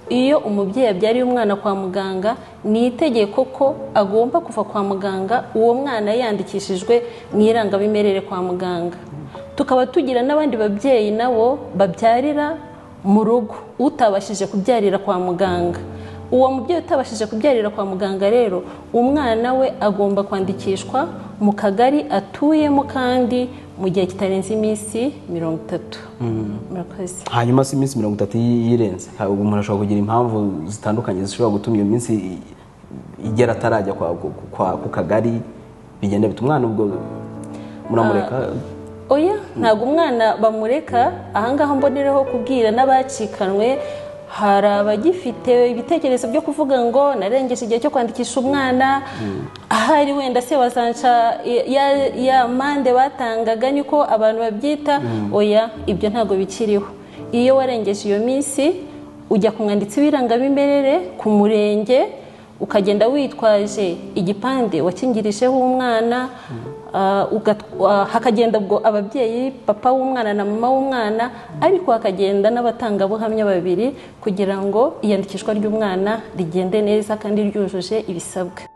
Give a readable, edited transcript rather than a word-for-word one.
iyo umubyeyi abyariye umwana kwa muganga ni itegeko ko agomba kuva kwa muganga uwo mwana yandikishijwe mu irangamimerere kwa muganga. Tukaba tugira n'abandi babyeyi nabo babyarira mu rugo utabashije kubyarira kwa muganga. Uwo mubyeyi utabashije kubyarira kwa muganga rero umwana we agomba kwandikishwa mu kagari atuyemo kandi mu gihe kitarenze iminsi 30. Murakoze. Hanyuma si iminsi 30 yirenze umuntu ashobora kugira impamvu zitandukanye zishobora gutuma iyo minsi igera atarajya ku kagari bigenda bituma umwana ubwo muramureka? Oya, ntabwo umwana bamureka. Ahangaha mbonereho kubwira n'abacikanwe hari abagifite ibitekerezo byo kuvuga ngo narengeje igihe cyo kwandikisha umwana, ahari wenda se bazanca ya mande batangaga niko abantu babyita. Oya, ibyo ntabwo bikiriho. Iyo warengeje iyo minsi ujya ku mwanditsi w'irangamimerere ku murenge, ukagenda witwaje igipande wakingirijeho umwana, hakagenda ubwo ababyeyi papa w'umwana na mama w'umwana, ariko hakagenda n'abatangabuhamya babiri kugira ngo iyandikishwa ry'umwana rigende neza kandi ryujuje ibisabwa.